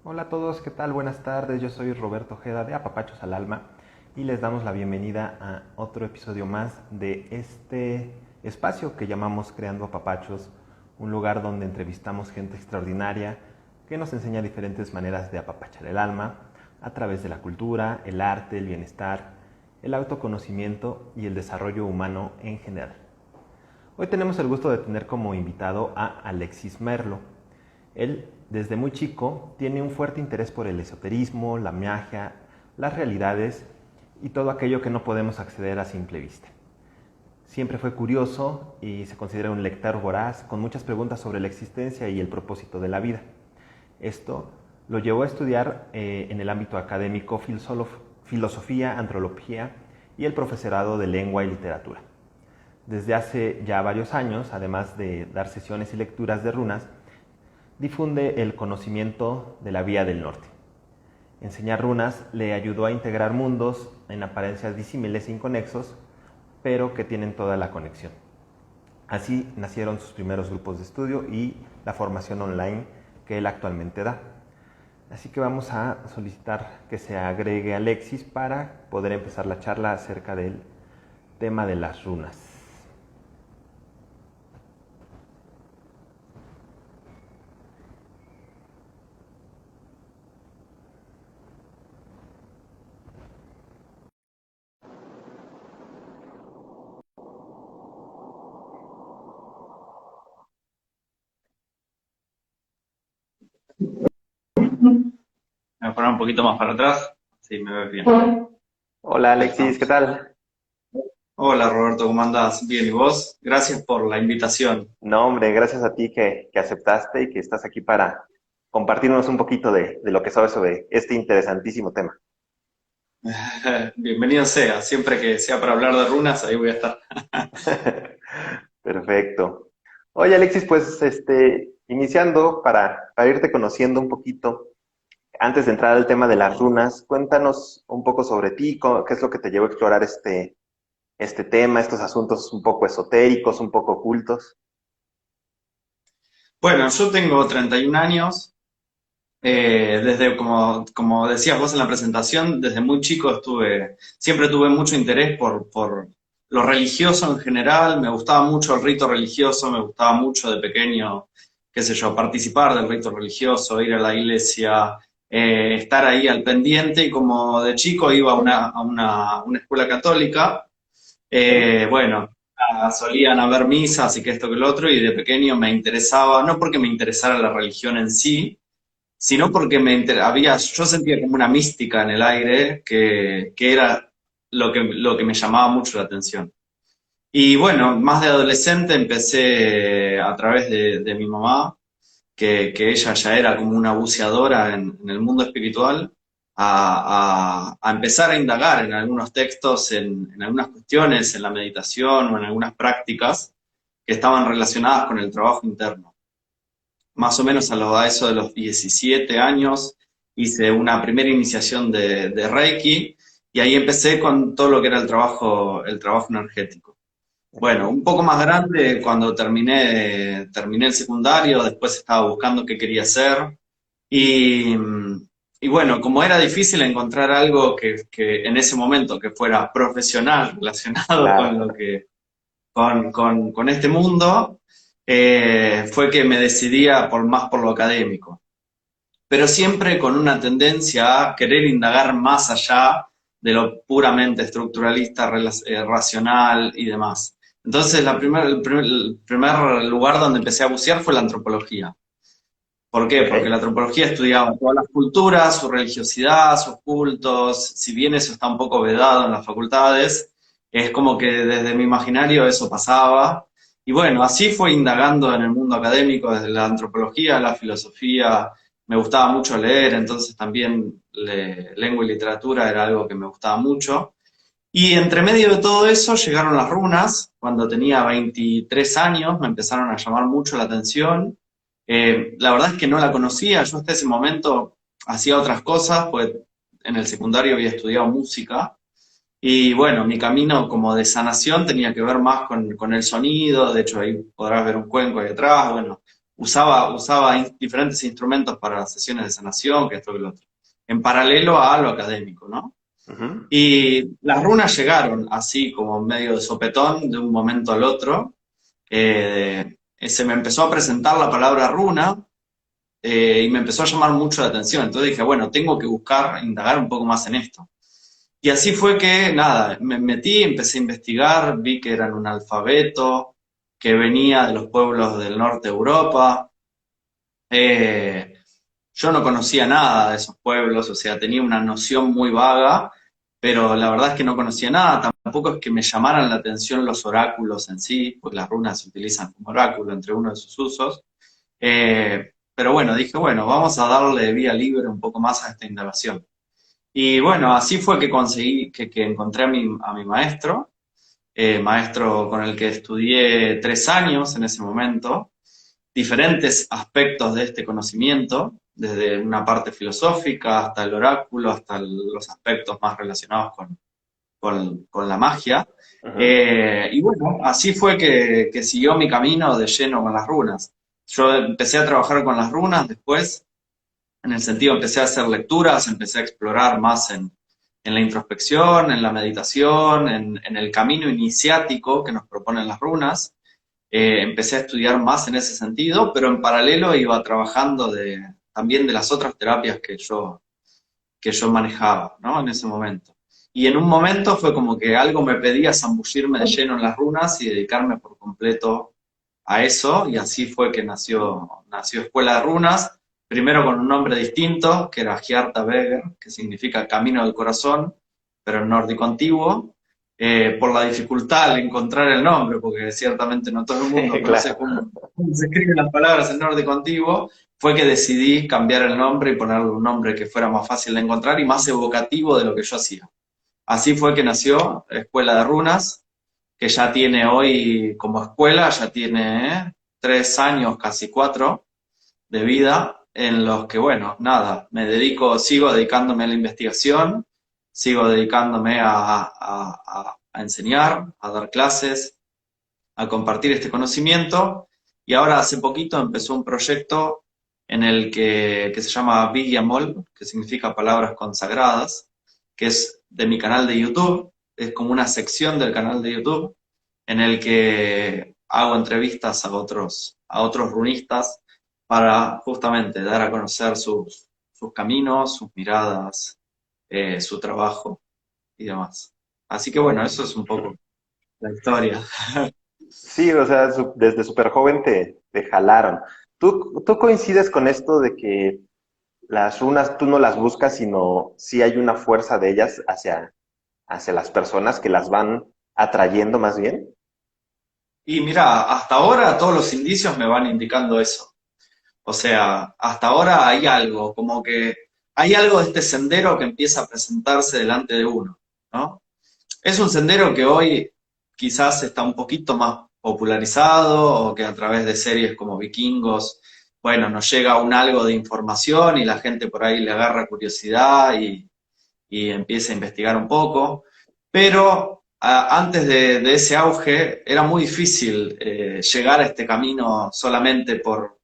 Hola a todos, ¿qué tal? Buenas tardes, yo soy Roberto Ojeda de Apapachos al Alma y les damos la bienvenida a otro episodio más de este espacio que llamamos Creando Apapachos, un lugar donde entrevistamos gente extraordinaria que nos enseña diferentes maneras de apapachar el alma a través de la cultura, el arte, el bienestar, el autoconocimiento y el desarrollo humano en general. Hoy tenemos el gusto de tener como invitado a Alexis Merlo. Él, desde muy chico, tiene un fuerte interés por el esoterismo, la magia, las realidades y todo aquello que no podemos acceder a simple vista. Siempre fue curioso y se considera un lector voraz con muchas preguntas sobre la existencia y el propósito de la vida. Esto lo llevó a estudiar en el ámbito académico filosofía, antropología y el profesorado de lengua y literatura. Desde hace ya varios años, además de dar sesiones y lecturas de runas, difunde el conocimiento de la Vía del Norte. Enseñar runas le ayudó a integrar mundos en apariencias disímiles e inconexos, pero que tienen toda la conexión. Así nacieron sus primeros grupos de estudio y la formación online que él actualmente da. Así que vamos a solicitar que se agregue Alexis para poder empezar la charla acerca del tema de las runas. Me voy a poner un poquito más para atrás. Sí, me ves bien. Hola Ahí Alexis, ¿qué estamos. tal? Hola Roberto, ¿cómo andás? Bien, ¿y vos? Gracias por la invitación. No, hombre, gracias a ti que aceptaste y que estás aquí para compartirnos un poquito de lo que sabes sobre este interesantísimo tema. Bienvenido sea. Siempre que sea para hablar de runas, ahí voy a estar. Perfecto. Oye, Alexis, pues iniciando para irte conociendo un poquito, antes de entrar al tema de las runas, cuéntanos un poco sobre ti, qué es lo que te llevó a explorar este tema, estos asuntos un poco esotéricos, un poco ocultos. Bueno, yo tengo 31 años. Desde, como decías vos en la presentación, desde muy chico siempre tuve mucho interés por lo religioso en general. Me gustaba mucho el rito religioso, me gustaba mucho de pequeño, qué sé yo, participar del rito religioso, ir a la iglesia, estar ahí al pendiente. Y como de chico iba a una escuela católica, ¿Ok? bueno, solían haber misas y que esto que lo otro, y de pequeño me interesaba, no porque me interesara la religión en sí, sino porque yo sentía como una mística en el aire que era lo que me llamaba mucho la atención. Y bueno, más de adolescente empecé a través de mi mamá, que ella ya era como una buceadora en el mundo espiritual, a empezar a indagar en algunos textos, en algunas cuestiones, en la meditación o en algunas prácticas que estaban relacionadas con el trabajo interno. Más o menos a eso de los 17 años hice una primera iniciación de Reiki, y ahí empecé con todo lo que era el trabajo energético. ¿Ok? Bueno, un poco más grande, cuando terminé el secundario, después estaba buscando qué quería hacer. Y, y bueno, como era difícil encontrar algo que en ese momento que fuera profesional relacionado con Claro. lo que con este mundo, fue que me decidía más por lo académico, pero siempre con una tendencia a querer indagar más allá de lo puramente estructuralista, racional y demás. Entonces, el primer lugar donde empecé a bucear fue la antropología. ¿Por qué? ¿Ok? Porque la antropología estudiaba todas las culturas, su religiosidad, sus cultos. Si bien eso está un poco vedado en las facultades, es como que desde mi imaginario eso pasaba. Y bueno, así fue indagando en el mundo académico, desde la antropología, la filosofía. Me gustaba mucho leer, entonces también lengua y literatura era algo que me gustaba mucho. Y entre medio de todo eso llegaron las runas. Cuando tenía 23 años me empezaron a llamar mucho la atención. La verdad es que no la conocía. Yo hasta ese momento hacía otras cosas, pues en el secundario había estudiado música. Y bueno, mi camino como de sanación tenía que ver más con el sonido. De hecho, ahí podrás ver un cuenco ahí atrás. Bueno, usaba diferentes instrumentos para sesiones de sanación, que esto que lo otro, en paralelo a lo académico, ¿no? Ujú. Y las runas llegaron así como medio de sopetón de un momento al otro. Se me empezó a presentar la palabra runa y me empezó a llamar mucho la atención. Entonces dije, bueno, tengo que buscar, indagar un poco más en esto. Y así fue que, nada, me metí, empecé a investigar, vi que eran un alfabeto que venía de los pueblos del norte de Europa. Eh, yo no conocía nada de esos pueblos, o sea, tenía una noción muy vaga, pero la verdad es que no conocía nada. Tampoco es que me llamaran la atención los oráculos en sí, pues las runas se utilizan como oráculo entre uno de sus usos. Pero bueno, dije, bueno, vamos a darle vía libre un poco más a esta indagación. Y bueno, así fue que conseguí, que encontré a mi maestro, maestro con el que estudié 3 años en ese momento, diferentes aspectos de este conocimiento, desde una parte filosófica hasta el oráculo, hasta los aspectos más relacionados con la magia. Ujú. Y bueno, así fue que siguió mi camino de lleno con las runas. Yo empecé a trabajar con las runas después, en el sentido empecé a hacer lecturas, empecé a explorar más en la introspección, en la meditación, en el camino iniciático que nos proponen las runas. Empecé a estudiar más en ese sentido, pero en paralelo iba trabajando también de las otras terapias que yo manejaba, ¿no? En ese momento. Y en un momento fue como que algo me pedía zambullirme de lleno en las runas y dedicarme por completo a eso, y así fue que nació Escuela de Runas, primero con un nombre distinto, que era Hjarta Beger, que significa Camino del Corazón, pero en nórdico antiguo, por la dificultad al encontrar el nombre, porque ciertamente no todo el mundo Sí, conoce claro. cómo se escriben las palabras en nórdico antiguo, fue que decidí cambiar el nombre y ponerle un nombre que fuera más fácil de encontrar y más evocativo de lo que yo hacía. Así fue que nació Escuela de Runas, que ya tiene hoy como escuela, ya tiene 3 años, casi 4 de vida, en los que, bueno, nada, sigo dedicándome a la investigación, sigo dedicándome a enseñar, a dar clases, a compartir este conocimiento, y ahora hace poquito empezó un proyecto en el que se llama Vigiamol, que significa palabras consagradas, que es de mi canal de YouTube, es como una sección del canal de YouTube en el que hago entrevistas a otros runistas para justamente dar a conocer sus caminos, sus miradas, su trabajo y demás. Así que bueno, eso es un poco la historia. Sí, o sea, desde súper joven te jalaron. ¿Tú coincides con esto de que las runas tú no las buscas, sino sí hay una fuerza de ellas hacia las personas que las van atrayendo más bien? Y mira, hasta ahora todos los indicios me van indicando eso. O sea, hasta ahora hay algo, como que hay algo de este sendero que empieza a presentarse delante de uno, ¿no? Es un sendero que hoy quizás está un poquito más popularizado o que a través de series como Vikingos, bueno, nos llega un algo de información y la gente por ahí le agarra curiosidad y empieza a investigar un poco, pero antes de ese auge era muy difícil llegar a este camino solamente por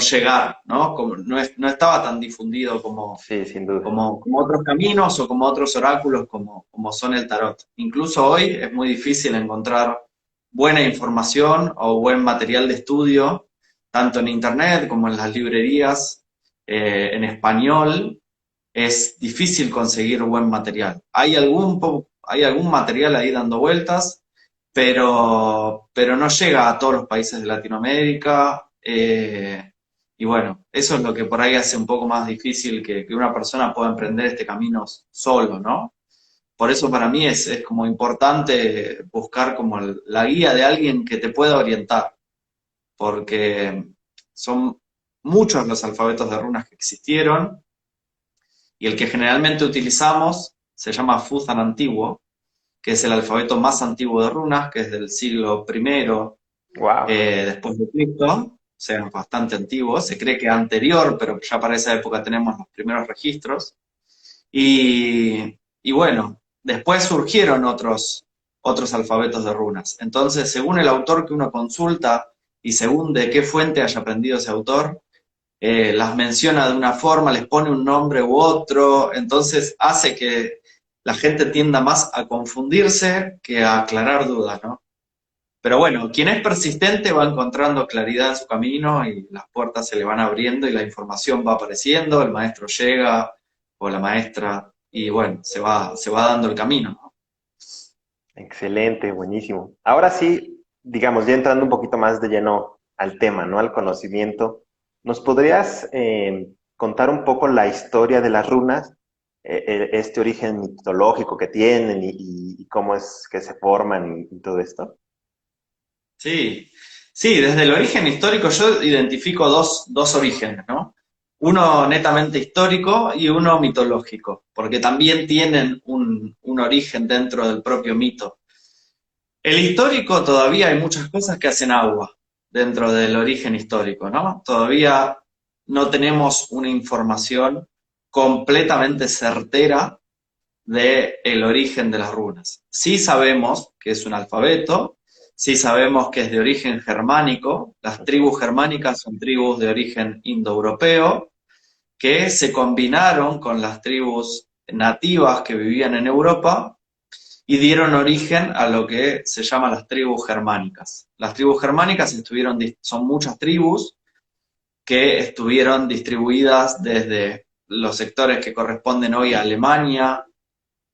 llegar, ¿no? Como, no estaba tan difundido Sí, sin duda. como otros caminos o como otros oráculos como son el tarot. Incluso hoy es muy difícil encontrar buena información o buen material de estudio, tanto en internet como en las librerías, en español. Es difícil conseguir buen material. Hay algún material ahí dando vueltas, pero no llega a todos los países de Latinoamérica. Y bueno, eso es lo que por ahí hace un poco más difícil que una persona pueda emprender este camino solo, ¿no? Por eso para mí es como importante buscar como la guía de alguien que te pueda orientar, porque son muchos los alfabetos de runas que existieron, y el que generalmente utilizamos se llama Futhan antiguo, que es el alfabeto más antiguo de runas, que es del siglo primero Wow. después de Cristo, o sea, bastante antiguo. Se cree que anterior, pero ya para esa época tenemos los primeros registros. Y bueno, después surgieron otros alfabetos de runas. Entonces, según el autor que uno consulta y según de qué fuente haya aprendido ese autor, las menciona de una forma, les pone un nombre u otro, entonces hace que la gente tienda más a confundirse que a aclarar dudas, ¿no? Pero bueno, quien es persistente va encontrando claridad en su camino y las puertas se le van abriendo y la información va apareciendo, el maestro llega o la maestra y bueno, se va dando el camino, ¿no? Excelente, buenísimo. Ahora sí, digamos, ya entrando un poquito más de lleno al tema, ¿no? Al conocimiento, ¿nos podrías contar un poco la historia de las runas, este origen mitológico que tienen y cómo es que se forman y todo esto? Sí, sí, desde el origen histórico yo identifico dos orígenes, ¿no? Uno netamente histórico y uno mitológico, porque también tienen un origen dentro del propio mito. El histórico todavía hay muchas cosas que hacen agua dentro del origen histórico, ¿no? Todavía no tenemos una información completamente certera del origen de las runas. Sí sabemos que es un alfabeto, sí sabemos que es de origen germánico, las tribus germánicas son tribus de origen indoeuropeo, que se combinaron con las tribus nativas que vivían en Europa y dieron origen a lo que se llama las tribus germánicas. Las tribus germánicas son muchas tribus que estuvieron distribuidas desde los sectores que corresponden hoy a Alemania,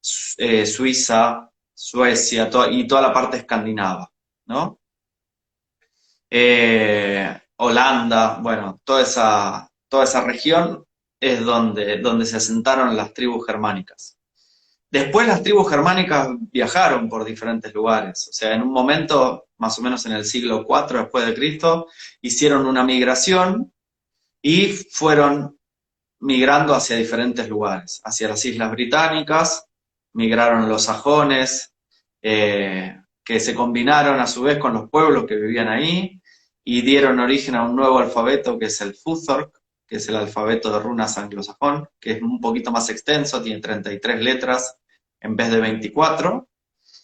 Suiza, Suecia y toda la parte escandinava, ¿no? Holanda, bueno, toda esa región es donde se asentaron las tribus germánicas. Después las tribus germánicas viajaron por diferentes lugares, o sea, en un momento, más o menos en el siglo IV después de Cristo, hicieron una migración y fueron migrando hacia diferentes lugares, hacia las Islas Británicas, migraron los sajones, que se combinaron a su vez con los pueblos que vivían ahí y dieron origen a un nuevo alfabeto que es el Futhark, que es el alfabeto de runas anglosajón, que es un poquito más extenso, tiene 33 letras en vez de 24.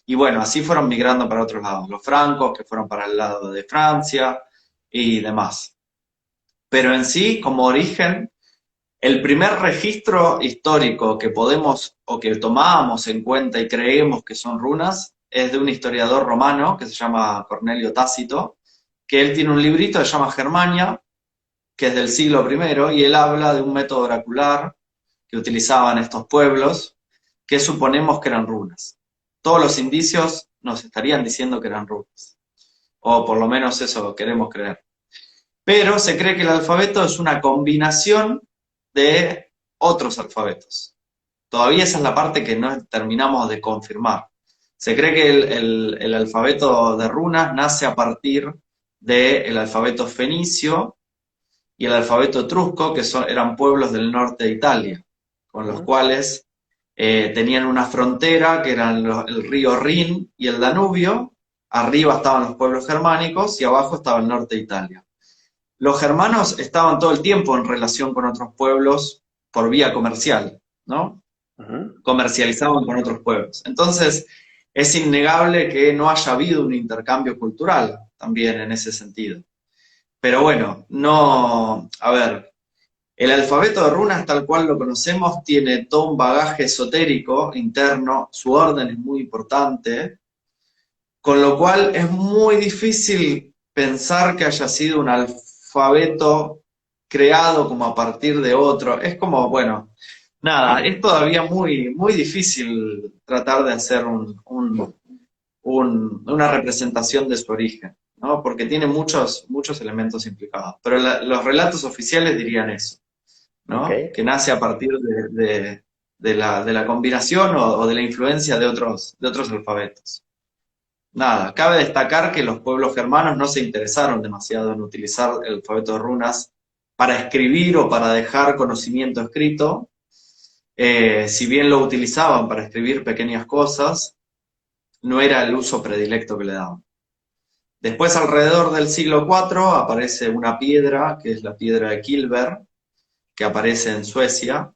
Y bueno, así fueron migrando para otros lados. Los francos, que fueron para el lado de Francia y demás. Pero en sí, como origen, el primer registro histórico que podemos o que tomamos en cuenta y creemos que son runas es de un historiador romano que se llama Cornelio Tácito, que él tiene un librito que se llama Germania, que es del siglo primero, y él habla de un método oracular que utilizaban estos pueblos, que suponemos que eran runas. Todos los indicios nos estarían diciendo que eran runas, o por lo menos eso queremos creer. Pero se cree que el alfabeto es una combinación de otros alfabetos. Todavía esa es la parte que no terminamos de confirmar. Se cree que el alfabeto de runas nace a partir del alfabeto fenicio y el alfabeto etrusco, que eran pueblos del norte de Italia, con los cuales tenían una frontera que eran el río Rin y el Danubio. Arriba estaban los pueblos germánicos y abajo estaba el norte de Italia. Los germanos estaban todo el tiempo en relación con otros pueblos por vía comercial, ¿no? Comercializaban con otros pueblos. Entonces, es innegable que no haya habido un intercambio cultural también en ese sentido. Pero bueno, no, a ver, el alfabeto de runas tal cual lo conocemos tiene todo un bagaje esotérico interno, su orden es muy importante, con lo cual es muy difícil pensar que haya sido un alfabeto creado como a partir de otro. Es como, bueno, nada, es todavía muy, muy difícil tratar de hacer una representación de su origen, ¿no? Porque tiene muchos, muchos elementos implicados. Pero los relatos oficiales dirían eso, ¿no? Ok. Que nace a partir de la combinación o de la influencia de otros alfabetos. Nada, cabe destacar que los pueblos germanos no se interesaron demasiado en utilizar el alfabeto de runas para escribir o para dejar conocimiento escrito. Si bien lo utilizaban para escribir pequeñas cosas, no era el uso predilecto que le daban. Después, alrededor del siglo IV, aparece una piedra, que es la piedra de Kilber, que aparece en Suecia,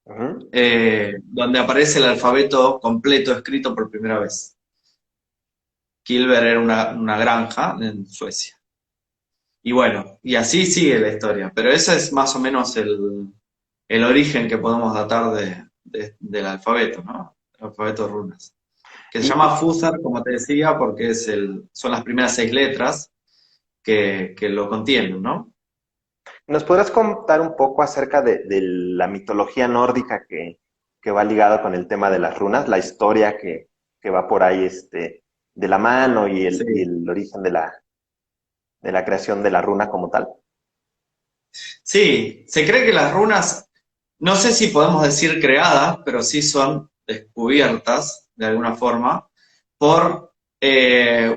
donde aparece el alfabeto completo escrito por primera vez. Kilber era una granja en Suecia. Y bueno, y así sigue la historia. Pero ese es más o menos el origen que podemos datar del alfabeto, ¿no? El alfabeto de runas. Que se Y, llama Fusar, como te decía, porque son las primeras 6 letras que lo contienen, ¿no? ¿nos podrás contar un poco acerca de la mitología nórdica que va ligada con el tema de las runas, la historia que va por ahí de la mano y Sí. el origen de la creación de la runa como tal? Sí, se cree que las runas, no sé si podemos decir creadas, pero sí son descubiertas de alguna forma por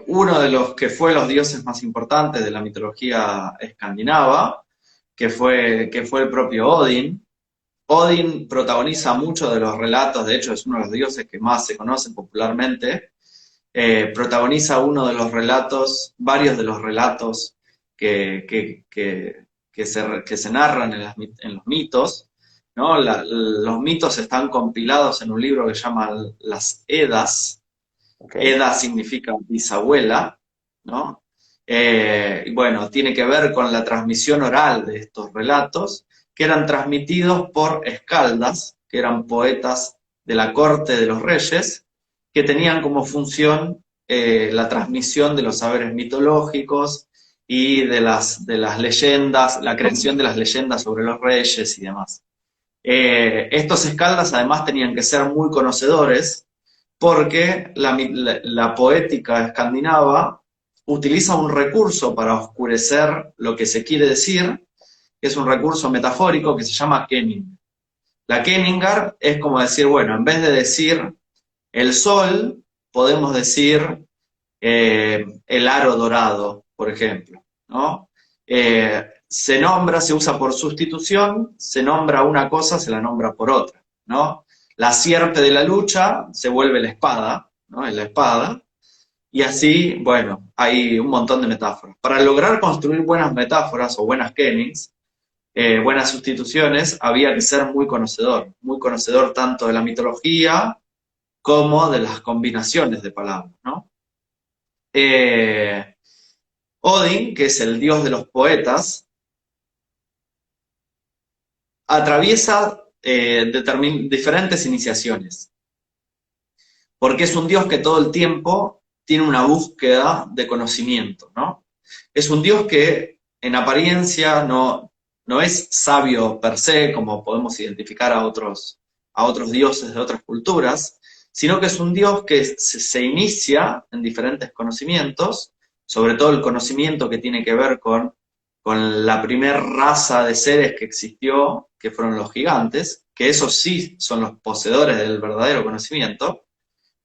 uno de los que fue los dioses más importantes de la mitología escandinava, que fue el propio Odín. Odín protagoniza muchos de los relatos, de hecho es uno de los dioses que más se conocen popularmente. Protagoniza uno de los relatos, varios de los relatos que, que, que, que se narran en los mitos, ¿no? Los mitos están compilados en un libro que se llama Las Edas. ¿Ok? Eda significa bisabuela, ¿no? Y bueno, tiene que ver con la transmisión oral de estos relatos, que eran transmitidos por escaldas, que eran poetas de la corte de los reyes, que tenían como función la transmisión de los saberes mitológicos y de las leyendas, la creación de las leyendas sobre los reyes y demás. Estos escaldas además tenían que ser muy conocedores porque la poética escandinava utiliza un recurso para oscurecer lo que se quiere decir, que es un recurso metafórico que se llama kenning. La kenningar es como decir, bueno, en vez de decir el sol, podemos decir el aro dorado, por ejemplo, ¿no? Se usa por sustitución, se nombra una cosa, se la nombra por otra, ¿no? La sierpe de la lucha se vuelve la espada, ¿no? Es la espada, y así, bueno, hay un montón de metáforas. Para lograr construir buenas metáforas o buenas kennings, buenas sustituciones, había que ser muy conocedor tanto de la mitología como de las combinaciones de palabras, ¿no? Eh, Odin, que es el dios de los poetas, atraviesa diferentes iniciaciones, porque es un dios que todo el tiempo tiene una búsqueda de conocimiento, ¿no? Es un dios que en apariencia no es sabio per se, como podemos identificar a otros dioses de otras culturas, sino que es un dios que se inicia en diferentes conocimientos, sobre todo el conocimiento que tiene que ver con la primera raza de seres que existió, que fueron los gigantes, que esos sí son los poseedores del verdadero conocimiento,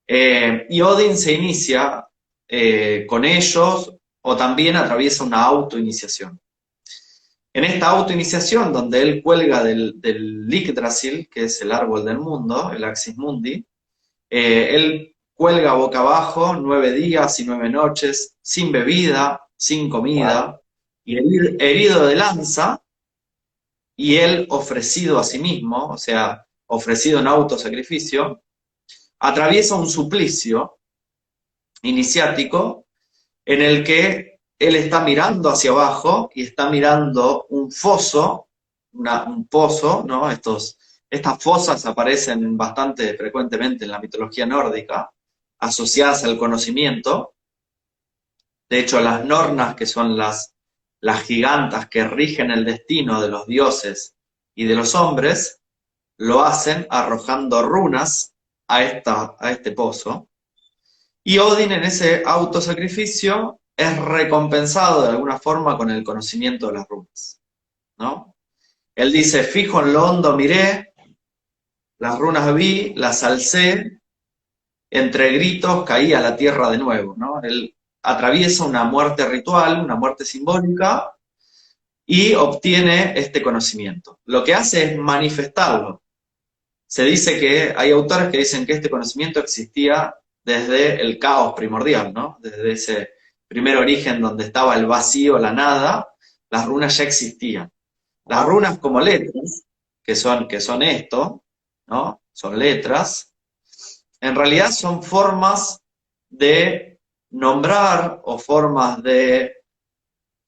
y Odin se inicia con ellos o también atraviesa una autoiniciación. En esta autoiniciación, donde él cuelga del Yggdrasil, que es el árbol del mundo, el Axis Mundi, él cuelga boca abajo 9 días y 9 noches, sin bebida, sin Wow. comida, y herido de lanza, y él ofrecido a sí mismo, o sea, ofrecido en autosacrificio, atraviesa un suplicio iniciático en el que él está mirando hacia abajo y está mirando un foso, un pozo, ¿no? Estas fosas aparecen bastante frecuentemente en la mitología nórdica, asociadas al conocimiento. De hecho, las Nornas, que son las gigantas que rigen el destino de los dioses y de los hombres, lo hacen arrojando runas a este pozo. Y Odin en ese autosacrificio es recompensado de alguna forma con el conocimiento de las runas, ¿no? Él dice, fijo en lo hondo miré, las runas vi, las alcé, entre gritos caí a la tierra de nuevo, ¿no? Él atraviesa una muerte ritual, una muerte simbólica, y obtiene este conocimiento. Lo que hace es manifestarlo. Se dice que hay autores que dicen que este conocimiento existía desde el caos primordial, ¿no? Desde ese primer origen donde estaba el vacío, la nada, las runas ya existían. Las Wow. runas como letras, que son esto, ¿no? Son letras, en realidad son formas de nombrar o formas de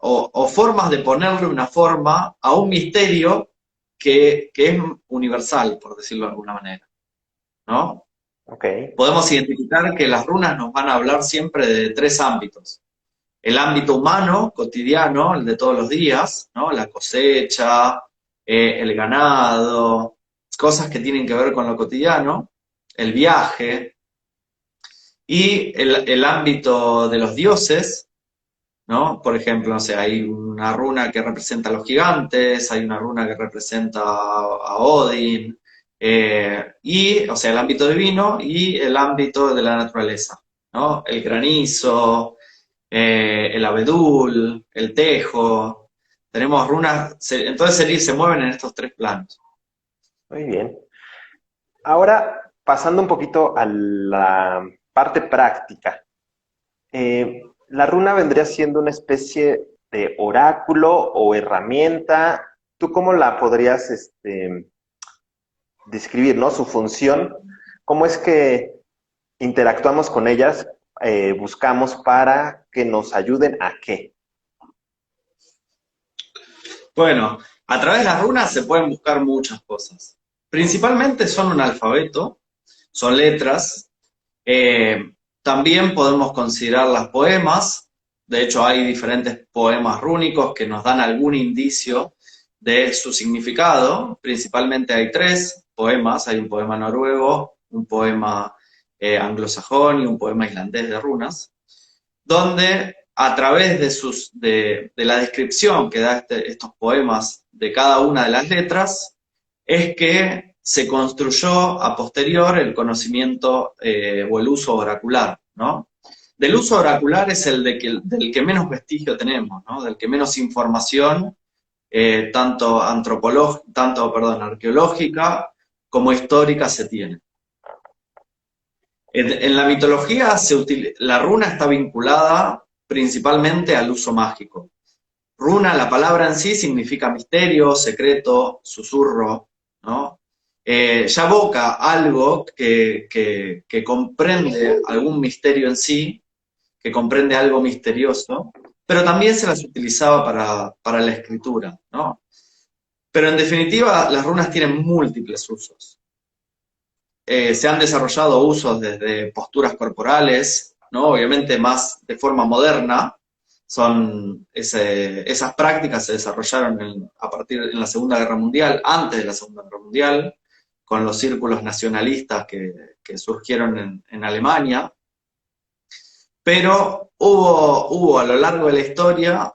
o formas de ponerle una forma a un misterio que es universal, por decirlo de alguna manera, ¿no? Ok, Podemos identificar que las runas nos van a hablar siempre de tres ámbitos. El ámbito humano, cotidiano, el de todos los días, ¿no? La cosecha, el ganado, cosas que tienen que ver con lo cotidiano, el viaje, y el ámbito de los dioses, ¿no? Por ejemplo, no sé, hay una runa que representa a los gigantes, hay una runa que representa a Odin, o sea, el ámbito divino y el ámbito de la naturaleza, ¿no? El granizo, el abedul, el tejo, tenemos runas, entonces se mueven en estos tres planos. muy bien. Ahora, pasando un poquito a la parte práctica. La runa vendría siendo una especie de oráculo o herramienta. ¿Tú cómo la podrías describir, ¿no? Su función. ¿Cómo es que interactuamos con ellas? Buscamos para que nos ayuden a qué. Bueno, a través de las runas se pueden buscar muchas cosas. Principalmente son un alfabeto, son letras. Eh, También podemos considerarlas poemas. De hecho, hay diferentes poemas rúnicos que nos dan algún indicio de su significado. Principalmente hay tres poemas. Hay un poema noruego, un poema anglosajón y un poema islandés de runas, donde a través de la descripción que da estos poemas de cada una de las letras, es que se construyó a posterior el conocimiento o el uso oracular, ¿no? Del uso oracular es del que menos vestigio tenemos, ¿no? Del que menos información, tanto arqueológica como histórica se tiene. En la mitología la runa está vinculada principalmente al uso mágico. Runa, la palabra en sí, significa misterio, secreto, susurro, ¿no? Ya evoca algo que comprende algún misterio en sí, que comprende algo misterioso, pero también se las utilizaba para la escritura, ¿no? Pero en definitiva, las runas tienen múltiples usos. Se han desarrollado usos desde posturas corporales, ¿no? Obviamente más de forma moderna. Esas prácticas se desarrollaron a partir de la Segunda Guerra Mundial, antes de la Segunda Guerra Mundial, con los círculos nacionalistas que surgieron en Alemania. Pero hubo a lo largo de la historia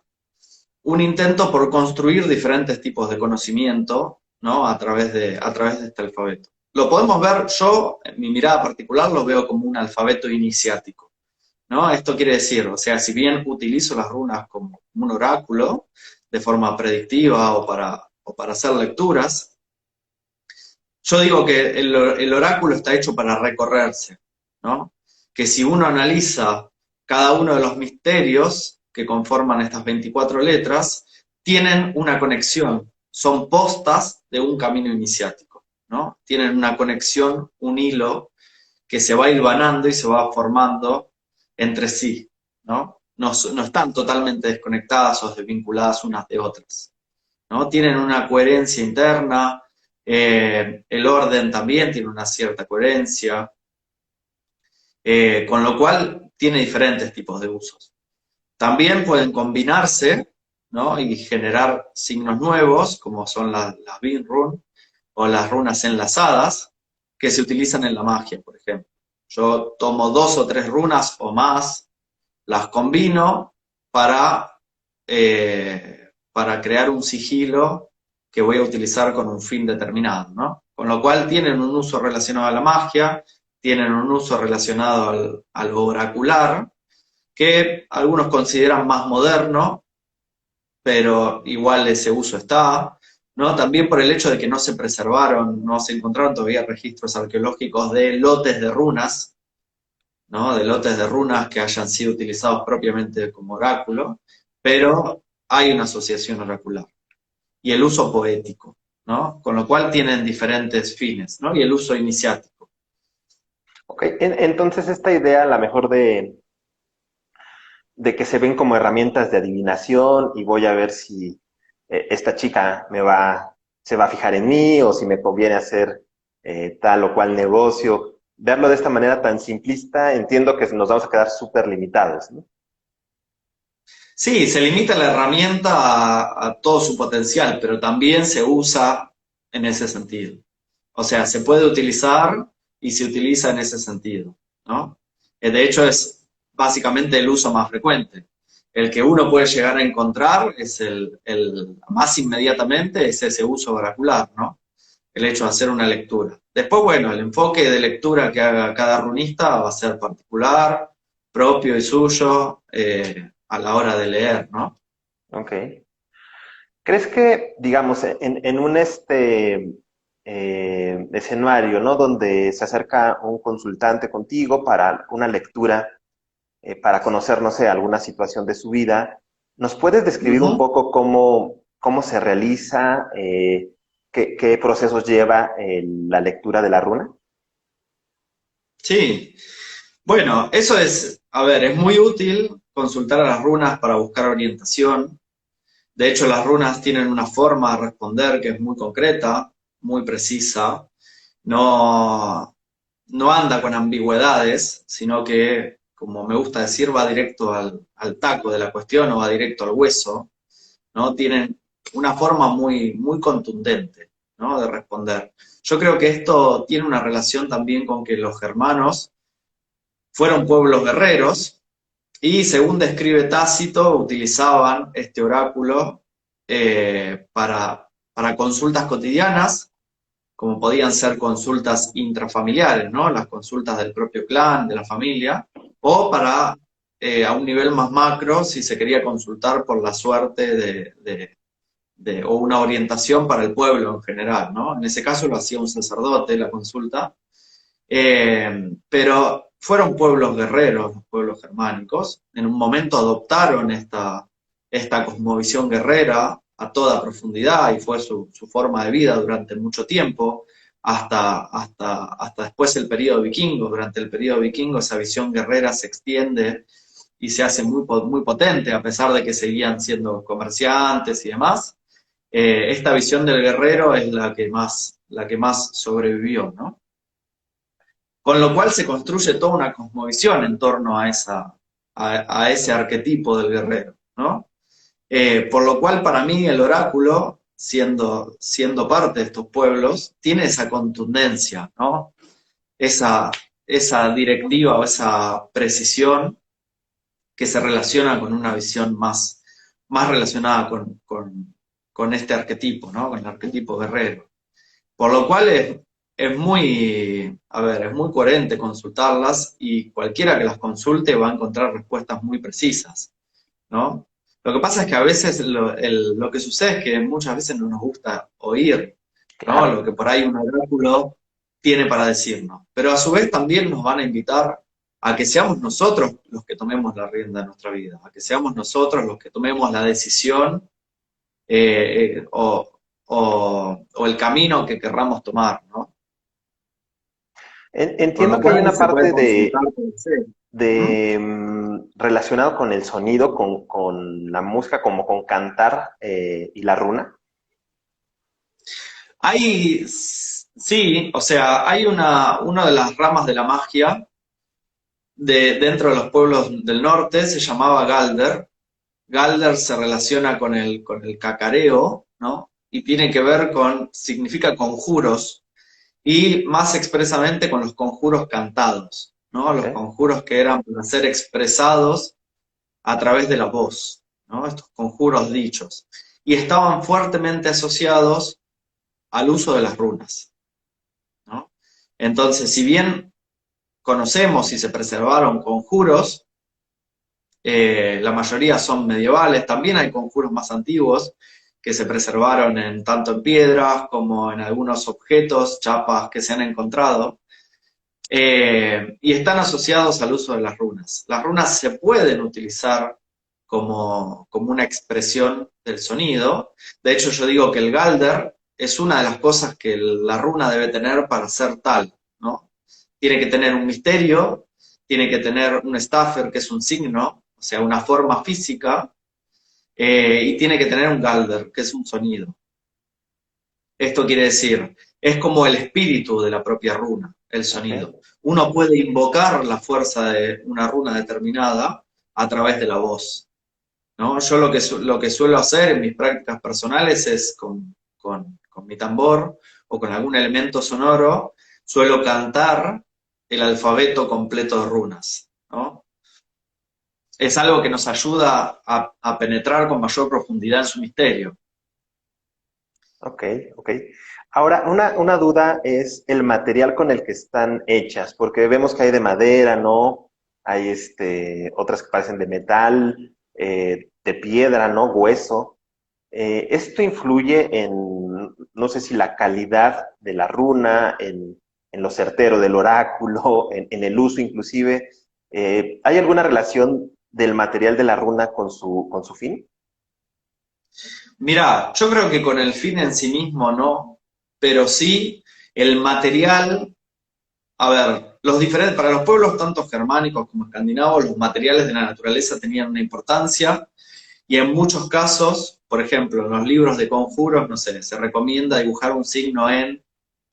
un intento por construir diferentes tipos de conocimiento, ¿no? A través de este alfabeto. Lo podemos ver, yo, en mi mirada particular, lo veo como un alfabeto iniciático, ¿no? Esto quiere decir, o sea, si bien utilizo las runas como un oráculo, de forma predictiva o para hacer lecturas, yo digo que el oráculo está hecho para recorrerse, ¿no? Que si uno analiza cada uno de los misterios que conforman estas 24 letras, tienen una conexión, son postas de un camino iniciático, ¿no? Tienen una conexión, un hilo que se va hilvanando y se va formando entre sí, ¿no? No están totalmente desconectadas o desvinculadas unas de otras, ¿no? Tienen una coherencia interna, el orden también tiene una cierta coherencia, con lo cual tiene diferentes tipos de usos. También pueden combinarse, ¿no? Y generar signos nuevos, como son las Bin Rune o las runas enlazadas, que se utilizan en la magia, por ejemplo. Yo tomo 2 o 3 runas o más, las combino para crear un sigilo que voy a utilizar con un fin determinado, ¿no? Con lo cual tienen un uso relacionado a la magia, tienen un uso relacionado al oracular, que algunos consideran más moderno, pero igual ese uso está, ¿no? También por el hecho de que no se preservaron, no se encontraron todavía registros arqueológicos de lotes de runas, ¿no? De lotes de runas que hayan sido utilizados propiamente como oráculo, pero hay una asociación oracular. Y el uso poético, ¿no? Con lo cual tienen diferentes fines, ¿no? Y el uso iniciático. Ok, entonces esta idea a lo mejor de que se ven como herramientas de adivinación y voy a ver si esta chica se va a fijar en mí o si me conviene hacer tal o cual negocio. Verlo de esta manera tan simplista, entiendo que nos vamos a quedar súper limitados, ¿no? Sí, se limita la herramienta a todo su potencial, pero también se usa en ese sentido. O sea, se puede utilizar y se utiliza en ese sentido, ¿no? De hecho, es básicamente el uso más frecuente. El que uno puede llegar a encontrar es el más inmediatamente, es ese uso oracular, ¿no? El hecho de hacer una lectura. Después, bueno, el enfoque de lectura que haga cada runista va a ser particular, propio y suyo, a la hora de leer, ¿no? Ok. ¿Crees que, digamos, en un escenario, ¿no? Donde se acerca un consultante contigo para una lectura, para conocer, no sé, alguna situación de su vida, ¿nos puedes describir un Ujú. poco cómo se realiza, qué procesos lleva la lectura de la runa? Sí, bueno, eso es, a ver, es muy útil consultar a las runas para buscar orientación. De hecho, las runas tienen una forma de responder que es muy concreta, muy precisa. No, no anda con ambigüedades, sino que, como me gusta decir, va directo al taco de la cuestión o va directo al hueso, ¿no? Tienen una forma muy contundente, ¿no? De responder. Yo creo que esto tiene una relación también con que los germanos fueron pueblos guerreros y, según describe Tácito, utilizaban este oráculo para consultas cotidianas, como podían ser consultas intrafamiliares, ¿no? Las consultas del propio clan, de la familia, o para, a un nivel más macro, si se quería consultar por la suerte o una orientación para el pueblo en general, ¿no? En ese caso lo hacía un sacerdote, la consulta, pero fueron pueblos guerreros, los pueblos germánicos. En un momento adoptaron esta cosmovisión guerrera a toda profundidad y fue su forma de vida durante mucho tiempo, hasta después el periodo vikingo. Durante el periodo vikingo esa visión guerrera se extiende y se hace muy potente, a pesar de que seguían siendo comerciantes y demás. Esta visión del guerrero es la que más sobrevivió, ¿no? Con lo cual se construye toda una cosmovisión en torno a ese arquetipo del guerrero, ¿no? Por lo cual para mí el oráculo, siendo parte de estos pueblos, tiene esa contundencia, ¿no? Esa, esa directiva o esa precisión que se relaciona con una visión más relacionada con este arquetipo, ¿no? Con el arquetipo guerrero. Por lo cual es muy, a ver, es muy coherente consultarlas y cualquiera que las consulte va a encontrar respuestas muy precisas, ¿no? Lo que pasa es que a veces lo que sucede es que muchas veces no nos gusta oír, ¿no? Lo Claro. que por ahí un oráculo tiene para decirnos. Pero a su vez también nos van a invitar a que seamos nosotros los que tomemos la rienda de nuestra vida, a que seamos nosotros los que tomemos la decisión o el camino que querramos tomar, ¿no? Con Entiendo lo que hay cual una se puede parte consultar por deseo. ¿Mm? relacionado con el sonido, con la música, como con cantar y la runa. Sí, o sea, hay una de las ramas de la magia dentro de los pueblos del norte, se llamaba Galder. Galder se relaciona con el cacareo, ¿no? Y tiene que ver significa conjuros, y más expresamente con los conjuros cantados, ¿no? Ok. Los conjuros que eran para ser expresados a través de la voz, ¿no? Estos conjuros dichos. Y estaban fuertemente asociados al uso de las runas, ¿no? Entonces, si bien conocemos y se preservaron conjuros, la mayoría son medievales, también hay conjuros más antiguos que se preservaron tanto en piedras como en algunos objetos, chapas que se han encontrado, y están asociados al uso de las runas. Las runas se pueden utilizar como una expresión del sonido. De hecho, yo digo que el Galder es una de las cosas que la runa debe tener para ser tal, ¿no? Tiene que tener un misterio, tiene que tener un staffer, que es un signo, o sea, una forma física, y tiene que tener un galder, que es un sonido. Esto quiere decir, es como el espíritu de la propia runa, el Ok, sonido. Uno puede invocar la fuerza de una runa determinada a través de la voz, ¿no? Yo lo que suelo hacer en mis prácticas personales es con mi tambor o con algún elemento sonoro, suelo cantar el alfabeto completo de runas, ¿no? Es algo que nos ayuda a penetrar con mayor profundidad en su misterio. ok, ok. Ahora, una duda es el material con el que están hechas, porque vemos que hay de madera, ¿no? Hay otras que parecen de metal, de piedra, ¿no? Hueso. Esto influye en, no sé si la calidad de la runa, en lo certero del oráculo, en el uso inclusive. ¿Hay alguna relación del material de la runa con su fin? Mirá, yo creo que con el fin en sí mismo no, pero sí el material. A ver, para los pueblos tanto germánicos como escandinavos, los materiales de la naturaleza tenían una importancia y en muchos casos, por ejemplo, en los libros de conjuros, no sé, se recomienda dibujar un signo en,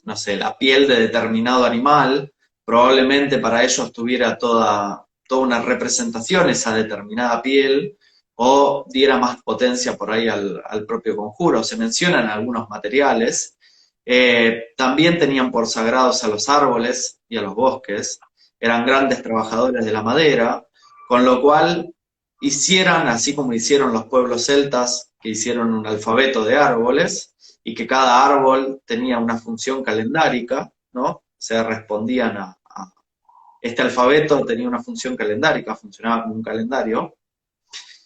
no sé, la piel de determinado animal, probablemente para ellos tuviera toda una representación esa determinada piel o diera más potencia por ahí al propio conjuro. Se mencionan algunos materiales. También tenían por sagrados a los árboles y a los bosques, eran grandes trabajadores de la madera, con lo cual hicieran, así como hicieron los pueblos celtas, que hicieron un alfabeto de árboles, y que cada árbol tenía una función calendárica, ¿no? Se respondían este alfabeto tenía una función calendárica, funcionaba como un calendario.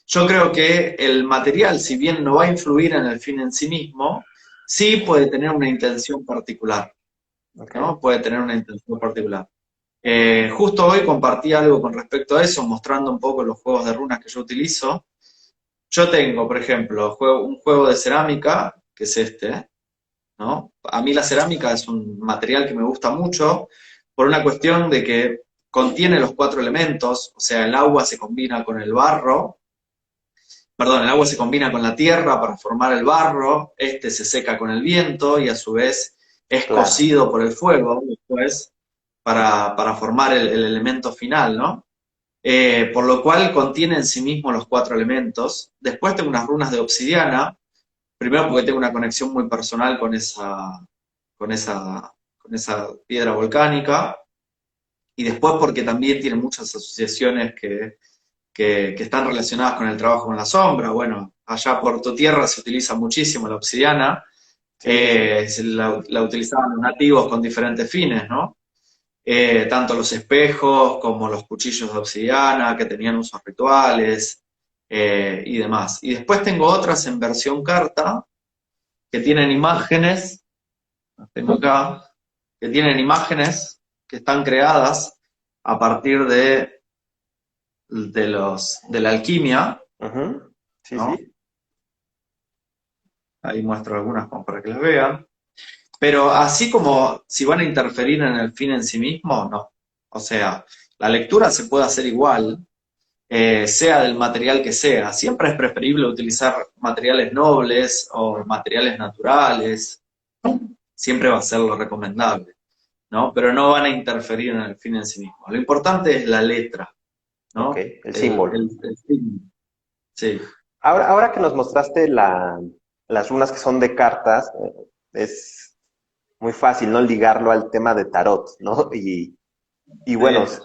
Yo creo que el material, si bien no va a influir en el fin en sí mismo, sí puede tener una intención particular, Ok. ¿no? Puede tener una intención particular. Justo hoy compartí algo con respecto a eso, mostrando un poco los juegos de runas que yo utilizo. Yo tengo, por ejemplo, un juego de cerámica, que es este, ¿no? A mí la cerámica es un material que me gusta mucho por una cuestión de que contiene los cuatro elementos, o sea, el agua se combina con el barro, perdón, el agua se combina con la tierra para formar el barro, este se seca con el viento y a su vez es Claro. cocido por el fuego después para formar el elemento final, ¿no? Por lo cual contiene en sí mismo los cuatro elementos. Después tengo unas runas de obsidiana, primero porque tengo una conexión muy personal con esa, con esa piedra volcánica, y después porque también tiene muchas asociaciones que están relacionadas con el trabajo con la sombra. Bueno, allá por tu tierra se utiliza muchísimo la obsidiana, Sí, sí, sí. la utilizaban los nativos con diferentes fines, ¿no? Tanto los espejos como los cuchillos de obsidiana que tenían usos rituales y demás. Y después tengo otras en versión carta que tienen imágenes, las tengo acá, que tienen imágenes que están creadas a partir de la alquimia, Ujú. Sí, ¿no? sí. Ahí muestro algunas como para que las vean. Pero así como si van a interferir en el fin en sí mismo, no. O sea, la lectura se puede hacer igual, sea del material que sea. Siempre es preferible utilizar materiales nobles o materiales naturales. Siempre va a ser lo recomendable, ¿no? Pero no van a interferir en el fin en sí mismo. Lo importante es la letra, Ok, ¿no? el símbolo. El signo. Sí. Ahora que nos mostraste las runas que son de cartas, es muy fácil, ¿no? Ligarlo al tema de tarot, ¿no? Y bueno, Sí.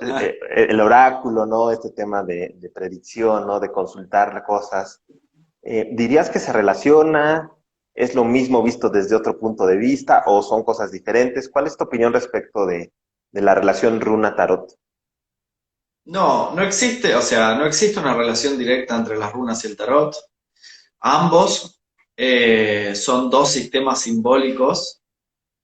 el oráculo, ¿no? Este tema de predicción, ¿no? De consultar cosas. ¿Dirías que se relaciona? ¿Es lo mismo visto desde otro punto de vista o son cosas diferentes? ¿Cuál es tu opinión respecto de la relación runa-tarot? No, no existe, o sea, no existe una relación directa entre las runas y el tarot. Ambos son dos sistemas simbólicos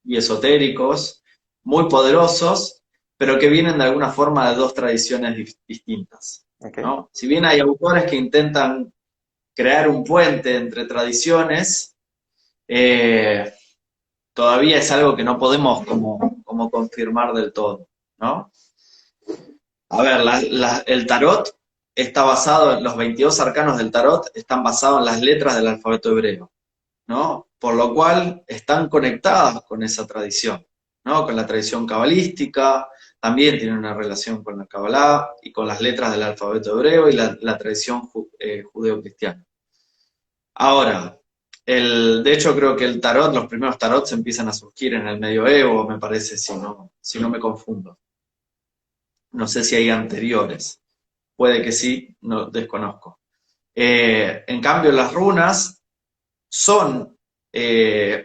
y esotéricos muy poderosos, pero que vienen de alguna forma de dos tradiciones distintas, Ok, ¿no? Si bien hay autores que intentan crear un puente entre tradiciones, eh, todavía es algo que no podemos como confirmar del todo, ¿no? A ver, el tarot está basado en los 22 arcanos del tarot, están basados en las letras del alfabeto hebreo, ¿no? Por lo cual están conectadas con esa tradición, ¿no? Con la tradición cabalística, también tienen una relación con la Kabbalah y con las letras del alfabeto hebreo y la tradición judeo-cristiana. Ahora, de hecho creo que el tarot, los primeros tarots empiezan a surgir en el medioevo, me parece, si no me confundo. No sé si hay anteriores. Puede que sí, no desconozco. En cambio, las runas son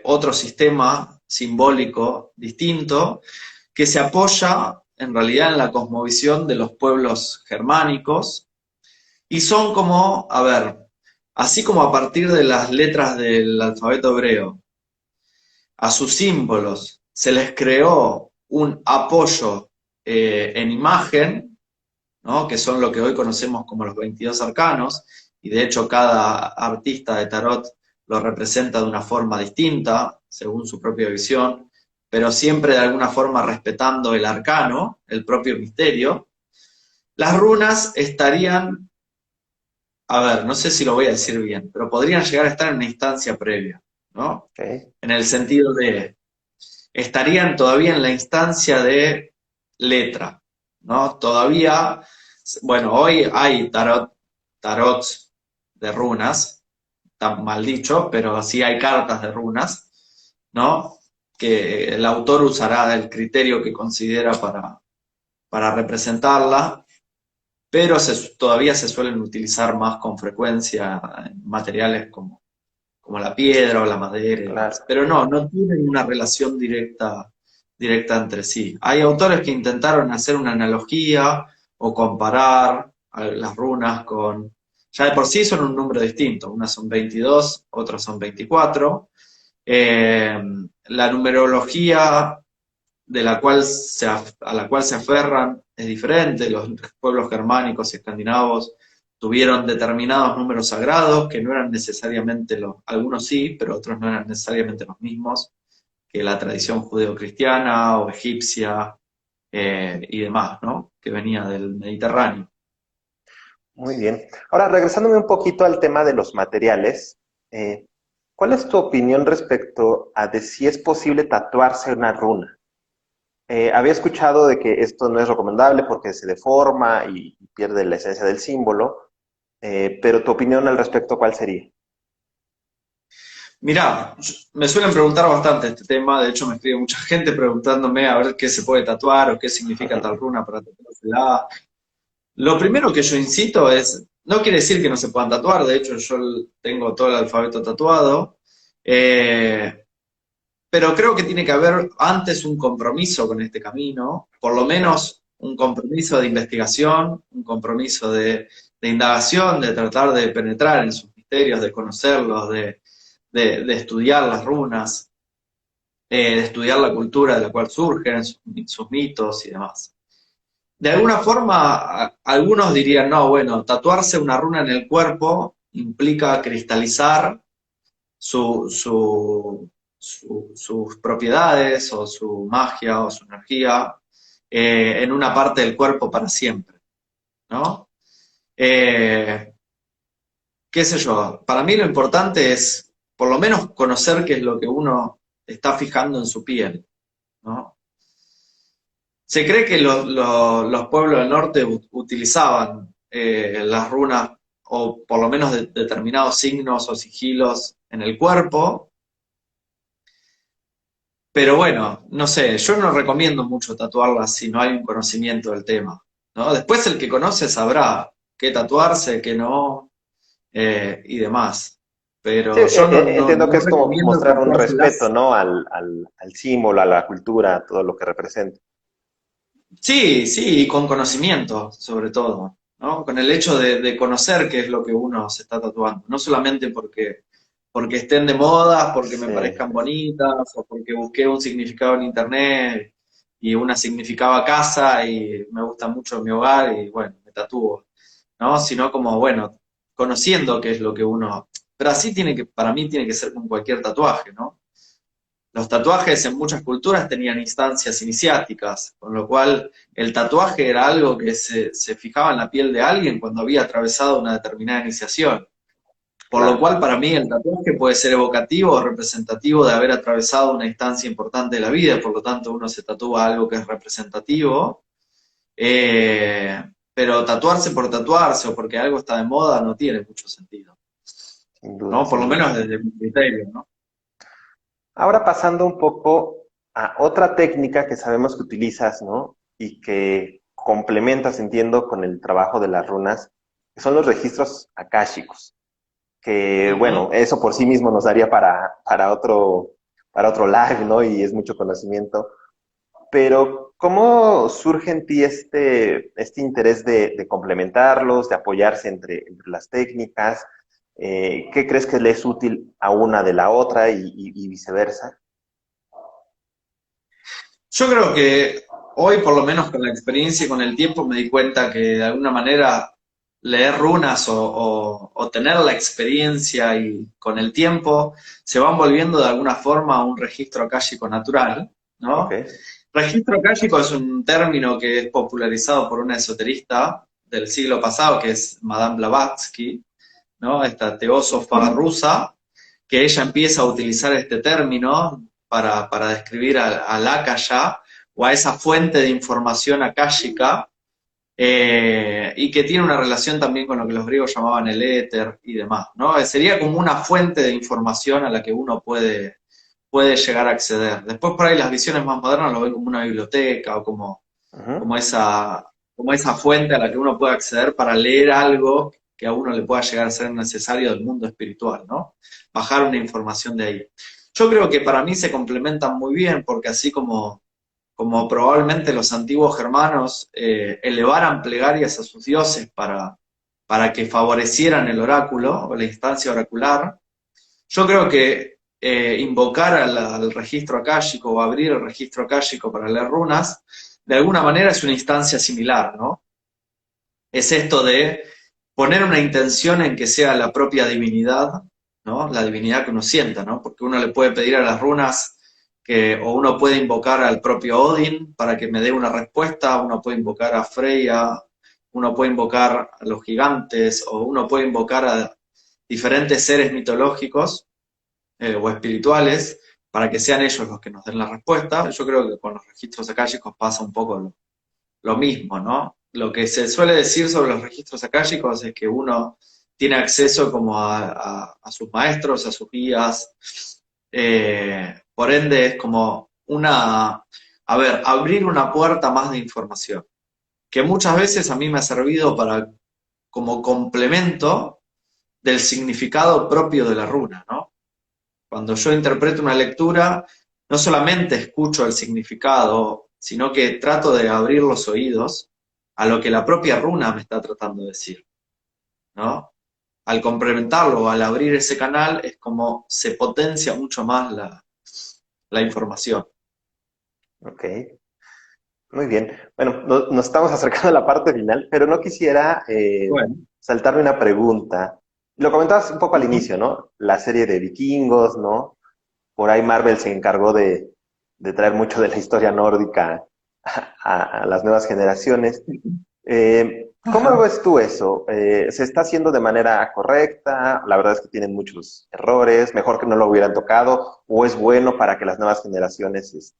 otro sistema simbólico distinto que se apoya en realidad en la cosmovisión de los pueblos germánicos y son como, a ver, así como a partir de las letras del alfabeto hebreo, a sus símbolos se les creó un apoyo en imagen, ¿no? Que son lo que hoy conocemos como los 22 arcanos, y de hecho cada artista de tarot lo representa de una forma distinta, según su propia visión, pero siempre de alguna forma respetando el arcano, el propio misterio. Las runas estarían, a ver, no sé si lo voy a decir bien, pero podrían llegar a estar en una instancia previa, ¿no? Ok. En el sentido de, estarían todavía en la instancia de letra, ¿no? Todavía, bueno, hoy hay tarots de runas, está mal dicho, pero sí hay cartas de runas, ¿no? Que el autor usará el criterio que considera para representarla, pero todavía se suelen utilizar más con frecuencia en materiales como la piedra o la madera y demás. Claro. Pero no tienen una relación directa entre sí. Hay autores que intentaron hacer una analogía o comparar las runas con... Ya de por sí son un número distinto, unas son 22, otras son 24. La numerología a la cual se aferran es diferente. Los pueblos germánicos y escandinavos tuvieron determinados números sagrados que no eran necesariamente algunos sí, pero otros no eran necesariamente los mismos que la tradición judeocristiana o egipcia y demás, ¿no? Que venía del Mediterráneo. Muy bien. Ahora, regresándome un poquito al tema de los materiales, ¿cuál es tu opinión respecto a de si es posible tatuarse una runa? Había escuchado de que esto no es recomendable porque se deforma y pierde la esencia del símbolo, pero tu opinión al respecto, ¿cuál sería? Mirá, me suelen preguntar bastante este tema, de hecho me escribe mucha gente preguntándome a ver qué se puede tatuar o qué significa tal runa para tatuársela. Lo primero que yo incito es, no quiere decir que no se puedan tatuar, de hecho yo tengo todo el alfabeto tatuado, eh, pero creo que tiene que haber antes un compromiso con este camino, por lo menos un compromiso de investigación, un compromiso de indagación, de tratar de penetrar en sus misterios, de conocerlos, de estudiar las runas, de estudiar la cultura de la cual surgen, sus mitos y demás. De alguna forma, algunos dirían, no, bueno, tatuarse una runa en el cuerpo implica cristalizar sus propiedades o su magia o su energía en una parte del cuerpo para siempre, ¿no? Eh, qué sé yo, para mí lo importante es por lo menos conocer qué es lo que uno está fijando en su piel, ¿no? Se cree que los pueblos del norte utilizaban las runas o por lo menos determinados signos o sigilos en el cuerpo, pero bueno, no sé, yo no recomiendo mucho tatuarlas si no hay un conocimiento del tema, ¿no? Después el que conoce sabrá qué tatuarse, qué no, y demás. Sí, Pero yo entiendo que no es como recomiendo mostrar un respeto, tatuárselas. ¿no? Al símbolo, a la cultura, a todo lo que representa. Sí, sí, y con conocimiento, sobre todo, ¿no? Con el hecho de conocer qué es lo que uno se está tatuando, no solamente porque estén de moda, porque me Sí, parezcan sí, sí. bonitas, o porque busqué un significado en internet y una significaba casa y me gusta mucho mi hogar y bueno, me tatúo, ¿no? Sino como, bueno, conociendo qué es lo que uno... Pero así para mí tiene que ser con cualquier tatuaje, ¿no? Los tatuajes en muchas culturas tenían instancias iniciáticas, con lo cual el tatuaje era algo que se fijaba en la piel de alguien cuando había atravesado una determinada iniciación. Por lo Claro. cual, para mí, el tatuaje puede ser evocativo o representativo de haber atravesado una instancia importante de la vida, por lo tanto, uno se tatúa algo que es representativo. Eh, pero tatuarse por tatuarse o porque algo está de moda no tiene mucho sentido, Sin duda, ¿no? Por sin lo duda. menos desde mi criterio, ¿no? Ahora pasando un poco a otra técnica que sabemos que utilizas, ¿no? Y que complementas, entiendo, con el trabajo de las runas, que son los registros akáshicos. Que bueno, Ujú. eso por sí mismo nos daría para otro live, ¿no? Y es mucho conocimiento. Pero, ¿cómo surge en ti este interés de complementarlos, de apoyarse entre las técnicas? ¿Qué crees que le es útil a una de la otra y viceversa? Yo creo que hoy, por lo menos con la experiencia y con el tiempo, me di cuenta que de alguna manera leer runas o tener la experiencia y con el tiempo se van volviendo de alguna forma un registro akáshico natural, Ok. ¿no? Registro akáshico es un término que es popularizado por una esoterista del siglo pasado, que es Madame Blavatsky, ¿no? Esta teósofa rusa, que ella empieza a utilizar este término para describir al akasha o a esa fuente de información akáshica, y que tiene una relación también con lo que los griegos llamaban el éter y demás, ¿no? Sería como una fuente de información a la que uno puede llegar a acceder. Después por ahí las visiones más modernas lo ven como una biblioteca o como Ujú. esa, como esa fuente a la que uno puede acceder para leer algo que a uno le pueda llegar a ser necesario del mundo espiritual, ¿no? Bajar una información de ahí. Yo creo que para mí se complementan muy bien, porque así como probablemente los antiguos germanos elevaran plegarias a sus dioses para que favorecieran el oráculo o la instancia oracular, yo creo que invocar al registro akáshico o abrir el registro akáshico para leer runas, de alguna manera es una instancia similar, ¿no? Es esto de poner una intención en que sea la propia divinidad, ¿no? La divinidad que uno sienta, ¿no? Porque uno le puede pedir a las runas o uno puede invocar al propio Odin para que me dé una respuesta, uno puede invocar a Freya, uno puede invocar a los gigantes, o uno puede invocar a diferentes seres mitológicos o espirituales para que sean ellos los que nos den la respuesta. Yo creo que con los registros akáshicos pasa un poco lo mismo, ¿no? Lo que se suele decir sobre los registros akáshicos es que uno tiene acceso como a sus maestros, a sus guías, por ende es como abrir una puerta más de información, que muchas veces a mí me ha servido como complemento del significado propio de la runa, ¿no? Cuando yo interpreto una lectura, no solamente escucho el significado, sino que trato de abrir los oídos a lo que la propia runa me está tratando de decir, ¿no? Al complementarlo, al abrir ese canal, es como se potencia mucho más la información. Ok, muy bien. Bueno, nos estamos acercando a la parte final, pero no quisiera Bueno. saltarme una pregunta. Lo comentabas un poco al Ujú. inicio, ¿no? La serie de vikingos, ¿no? Por ahí Marvel se encargó de traer mucho de la historia nórdica a las nuevas generaciones. ¿Cómo Ajá. ves tú eso? ¿Se está haciendo de manera correcta? La verdad es que tienen muchos errores, mejor que no lo hubieran tocado, o es bueno para que las nuevas generaciones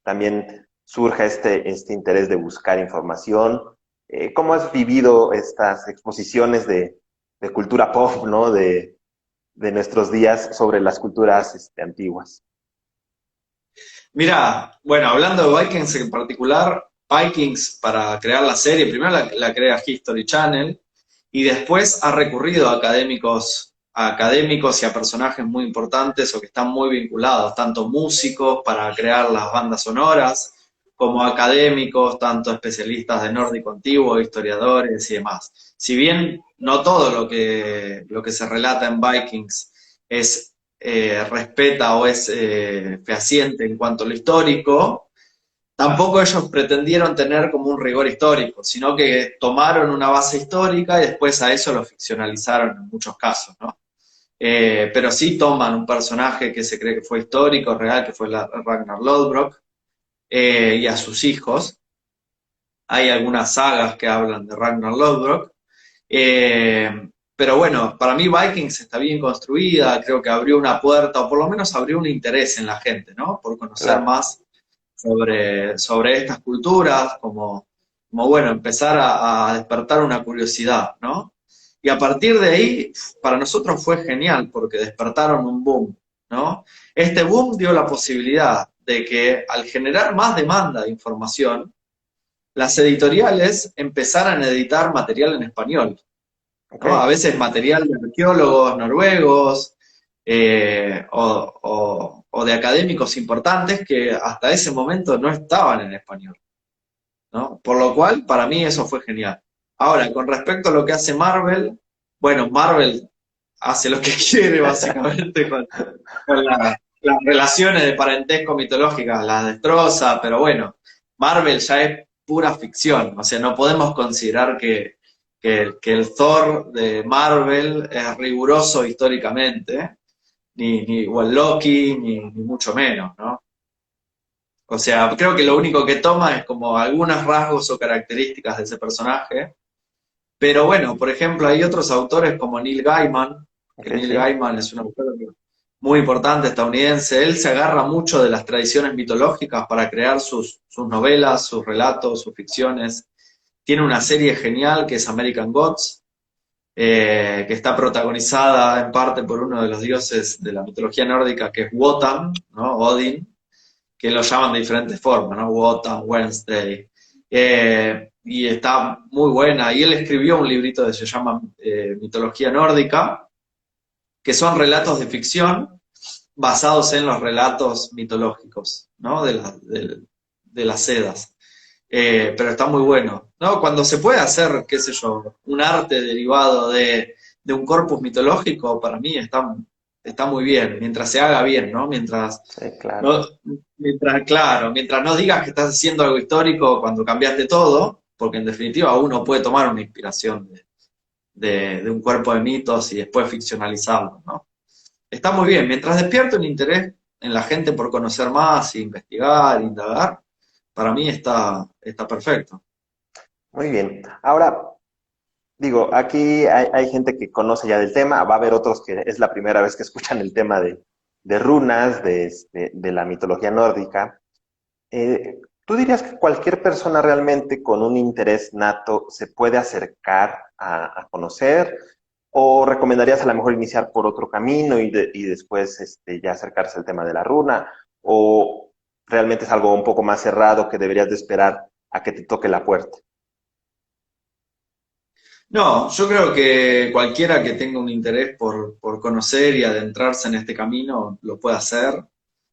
también surja este interés de buscar información. ¿Cómo has vivido estas exposiciones de cultura pop, ¿no? De nuestros días sobre las culturas antiguas? Mira, bueno, hablando de Vikings en particular, Vikings para crear la serie, primero la crea History Channel y después ha recurrido a académicos y a personajes muy importantes o que están muy vinculados, tanto músicos para crear las bandas sonoras, como académicos, tanto especialistas de nórdico antiguo, historiadores y demás. Si bien no todo lo que se relata en Vikings respeta o es fehaciente en cuanto a lo histórico, tampoco ellos pretendieron tener como un rigor histórico, sino que tomaron una base histórica y después a eso lo ficcionalizaron en muchos casos, ¿no? pero sí toman un personaje que se cree que fue histórico, real, que fue Ragnar Lodbrok, y a sus hijos. Hay algunas sagas que hablan de Ragnar Lodbrok. Pero bueno, para mí Vikings está bien construida, creo que abrió una puerta, o por lo menos abrió un interés en la gente, ¿no? Por conocer Claro. más sobre estas culturas, como bueno, empezar a despertar una curiosidad, ¿no? Y a partir de ahí, para nosotros fue genial, porque despertaron un boom, ¿no? Este boom dio la posibilidad de que al generar más demanda de información, las editoriales empezaran a editar material en español, Ok. ¿no? A veces material de arqueólogos noruegos o de académicos importantes que hasta ese momento no estaban en español, ¿no? Por lo cual, para mí eso fue genial. Ahora, con respecto a lo que hace Marvel, bueno, Marvel hace lo que quiere básicamente con las relaciones de parentesco mitológicas, las destroza, pero bueno, Marvel ya es pura ficción, o sea, no podemos considerar que el Thor de Marvel es riguroso históricamente, o el Loki, ni mucho menos, ¿no? O sea, creo que lo único que toma es como algunos rasgos o características de ese personaje, pero bueno, por ejemplo, hay otros autores como Neil Gaiman, Ok, que Neil sí. Gaiman es un autor muy importante estadounidense. Él se agarra mucho de las tradiciones mitológicas para crear sus novelas, sus relatos, sus ficciones. Tiene una serie genial que es American Gods, que está protagonizada en parte por uno de los dioses de la mitología nórdica, que es Wotan, ¿no? Odin, que lo llaman de diferentes formas, ¿no? Wotan, Wednesday. Y está muy buena. Y él escribió un librito que se llama Mitología Nórdica, que son relatos de ficción basados en los relatos mitológicos, ¿no? De las Edas. Pero está muy bueno, ¿no? Cuando se puede hacer, qué sé yo, un arte derivado de un corpus mitológico, para mí está muy bien, mientras se haga bien, ¿no? Sí, claro. No, claro, mientras no digas que estás haciendo algo histórico cuando cambiaste todo, porque en definitiva uno puede tomar una inspiración de un cuerpo de mitos y después ficcionalizarlo, ¿no? Está muy bien, mientras despierte un interés en la gente por conocer más, investigar, indagar, para mí está perfecto. Muy bien. Ahora, digo, aquí hay gente que conoce ya del tema, va a haber otros que es la primera vez que escuchan el tema de runas, de la mitología nórdica. ¿Tú dirías que cualquier persona realmente con un interés nato se puede acercar a conocer? ¿O recomendarías a lo mejor iniciar por otro camino y después ya acercarse al tema de la runa? ¿O realmente es algo un poco más cerrado que deberías de esperar a que te toque la puerta? No, yo creo que cualquiera que tenga un interés por conocer y adentrarse en este camino lo puede hacer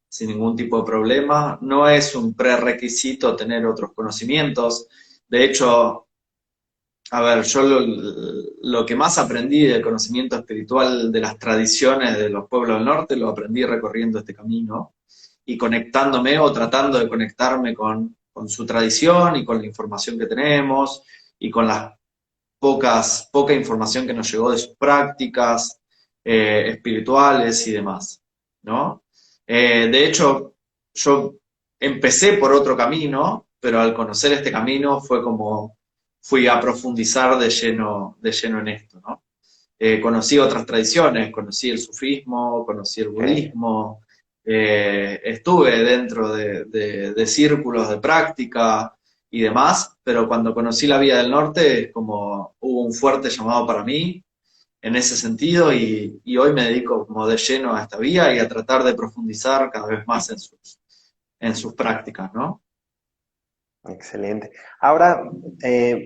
sin ningún tipo de problema. No es un prerequisito tener otros conocimientos. De hecho, a ver, yo lo que más aprendí del conocimiento espiritual de las tradiciones de los pueblos del norte lo aprendí recorriendo este camino y conectándome o tratando de conectarme con su tradición y con la información que tenemos y con las poca información que nos llegó de sus prácticas espirituales y demás, ¿no? De hecho, yo empecé por otro camino, pero al conocer este camino fue como fui a profundizar de lleno en esto, ¿no? Conocí otras tradiciones, conocí el sufismo, conocí el Ok. budismo, estuve dentro de círculos de práctica y demás, pero cuando conocí la Vía del Norte, como hubo un fuerte llamado para mí en ese sentido y hoy me dedico como de lleno a esta vía y a tratar de profundizar cada vez más en sus prácticas, ¿no? Excelente. Ahora,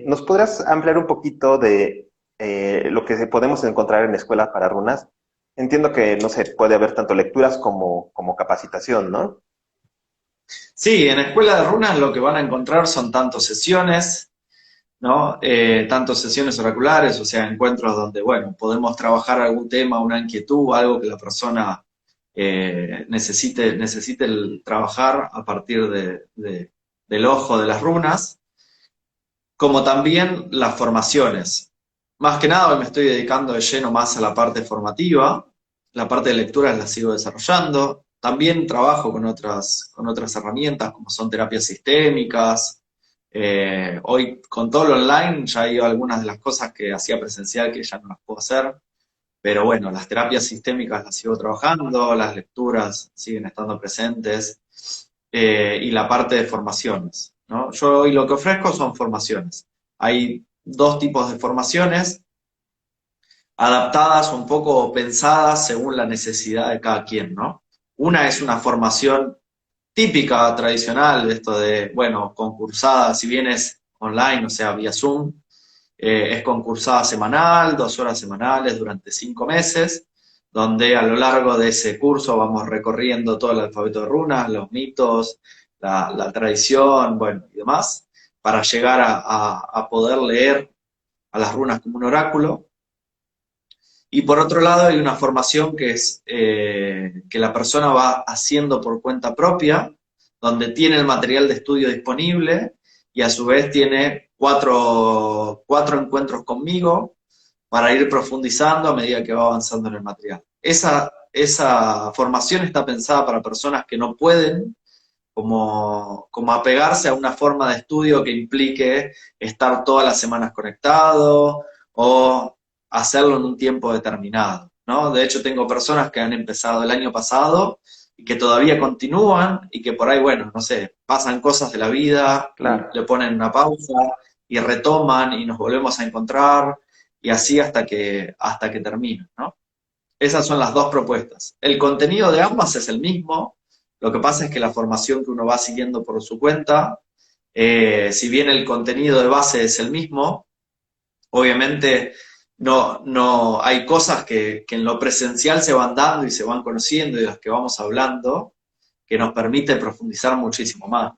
¿nos podrás ampliar un poquito de lo que podemos encontrar en escuelas para runas? Entiendo que, no sé, puede haber tanto lecturas como capacitación, ¿no? Sí, en Escuela de Runas lo que van a encontrar son tanto sesiones, ¿no? Tanto sesiones oraculares, o sea, encuentros donde, bueno, podemos trabajar algún tema, una inquietud, algo que la persona necesite trabajar a partir del ojo de las runas, como también las formaciones. Más que nada hoy me estoy dedicando de lleno más a la parte formativa, la parte de lecturas la sigo desarrollando. También trabajo con otras herramientas como son terapias sistémicas. Hoy con todo lo online ya hay algunas de las cosas que hacía presencial que ya no las puedo hacer. Pero bueno, las terapias sistémicas las sigo trabajando, las lecturas siguen estando presentes, y la parte de formaciones, ¿no? Yo hoy lo que ofrezco son formaciones. Hay dos tipos de formaciones, adaptadas un poco pensadas según la necesidad de cada quien, ¿no? Una es una formación típica, tradicional, esto de, bueno, concursada, si bien es online, o sea, vía Zoom, es concursada semanal, 2 horas semanales durante 5 meses, donde a lo largo de ese curso vamos recorriendo todo el alfabeto de runas, los mitos, la tradición, bueno, y demás, para llegar a poder leer a las runas como un oráculo. Y por otro lado hay una formación que es que la persona va haciendo por cuenta propia, donde tiene el material de estudio disponible y a su vez tiene cuatro encuentros conmigo para ir profundizando a medida que va avanzando en el material. Esa formación está pensada para personas que no pueden como apegarse a una forma de estudio que implique estar todas las semanas conectado o hacerlo en un tiempo determinado, ¿no? De hecho, tengo personas que han empezado el año pasado y que todavía continúan y que por ahí, bueno, no sé, pasan cosas de la vida y Claro. le ponen una pausa y retoman y nos volvemos a encontrar y así hasta que termina, ¿no? Esas son las dos propuestas. El contenido de ambas es el mismo, lo que pasa es que la formación que uno va siguiendo por su cuenta, si bien el contenido de base es el mismo, obviamente no hay cosas que en lo presencial se van dando y se van conociendo y de las que vamos hablando, que nos permite profundizar muchísimo más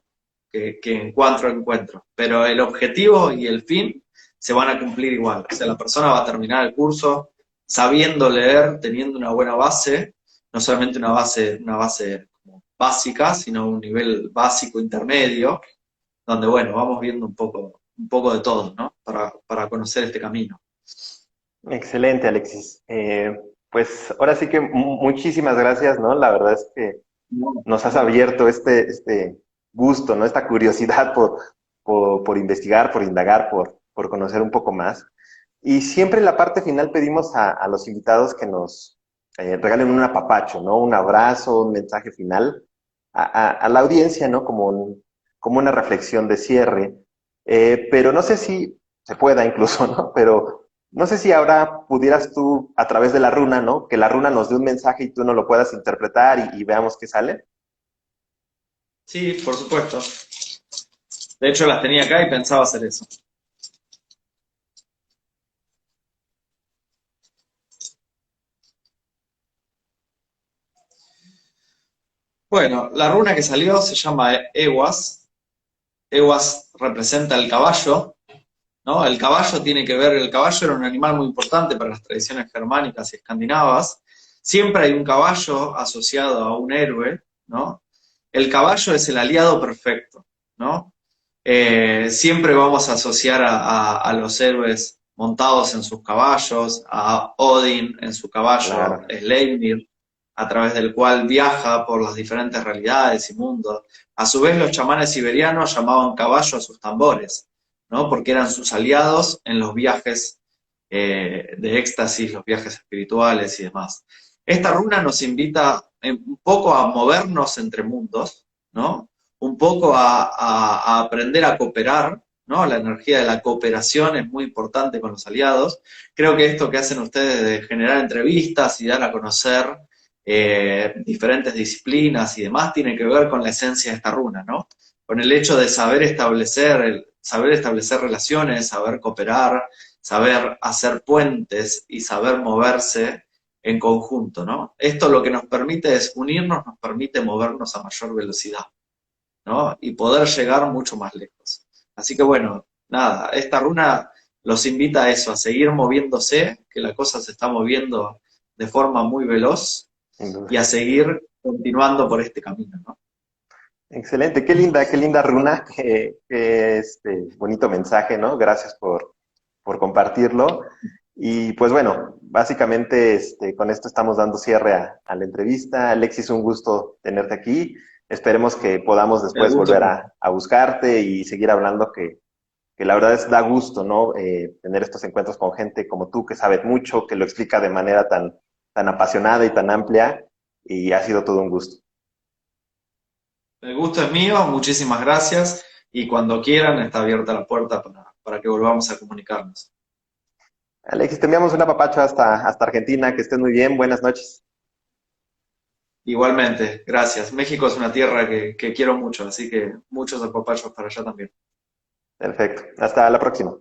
que encuentro a encuentro. Pero el objetivo y el fin se van a cumplir igual. O sea, la persona va a terminar el curso sabiendo leer, teniendo una buena base, no solamente una base como básica, sino un nivel básico intermedio, donde, bueno, vamos viendo un poco de todo, ¿no? Para conocer este camino. Excelente, Alexis. Pues ahora sí que muchísimas gracias, ¿no? La verdad es que No, nos has abierto este gusto, ¿no? Esta curiosidad por investigar, por indagar, por conocer un poco más. Y siempre en la parte final pedimos a los invitados que nos regalen un apapacho, ¿no? Un abrazo, un mensaje final a la audiencia, ¿no? Como una reflexión de cierre. Pero no sé si se pueda incluso, ¿no? Pero no sé si ahora pudieras tú, a través de la runa, ¿no? Que la runa nos dé un mensaje y tú no lo puedas interpretar y veamos qué sale. sí, por supuesto. De hecho, las tenía acá y pensaba hacer eso. Bueno, la runa que salió se llama Ewas. Ewas representa el caballo, ¿no? El caballo tiene que ver, el caballo era un animal muy importante para las tradiciones germánicas y escandinavas. Siempre hay un caballo asociado a un héroe, ¿no? El caballo es el aliado perfecto, ¿no? Siempre vamos a asociar a los héroes montados en sus caballos, a Odin en su caballo Claro. Sleipnir, a través del cual viaja por las diferentes realidades y mundos. A su vez, los chamanes siberianos llamaban caballo a sus tambores, ¿no? Porque eran sus aliados en los viajes de éxtasis, los viajes espirituales y demás. Esta runa nos invita un poco a movernos entre mundos, ¿no? Un poco a aprender a cooperar, ¿no? La energía de la cooperación es muy importante con los aliados. Creo que esto que hacen ustedes de generar entrevistas y dar a conocer diferentes disciplinas y demás tiene que ver con la esencia de esta runa, ¿no? Con el hecho de saber establecer relaciones, saber cooperar, saber hacer puentes y saber moverse en conjunto, ¿no? Esto lo que nos permite es unirnos, nos permite movernos a mayor velocidad, ¿no? Y poder llegar mucho más lejos. Así que bueno, nada, esta runa los invita a eso, a seguir moviéndose, que la cosa se está moviendo de forma muy veloz Sin y duda. a seguir continuando por este camino, ¿no? Excelente, qué linda runa, qué bonito mensaje, ¿no? Gracias por compartirlo. Y pues bueno, básicamente con esto estamos dando cierre a la entrevista. Alexis, un gusto tenerte aquí. Esperemos que podamos El después gusto es volver mío. a buscarte y seguir hablando, que la verdad da gusto, ¿no? Tener estos encuentros con gente como tú que sabe mucho, que lo explica de manera tan apasionada y tan amplia, y ha sido todo un gusto. El gusto es mío, muchísimas gracias y cuando quieran está abierta la puerta para que volvamos a comunicarnos. Alexis, te enviamos un apapacho hasta Argentina, que estés muy bien, buenas noches. Igualmente, gracias. México es una tierra que quiero mucho, así que muchos apapachos para allá también. Perfecto, hasta la próxima.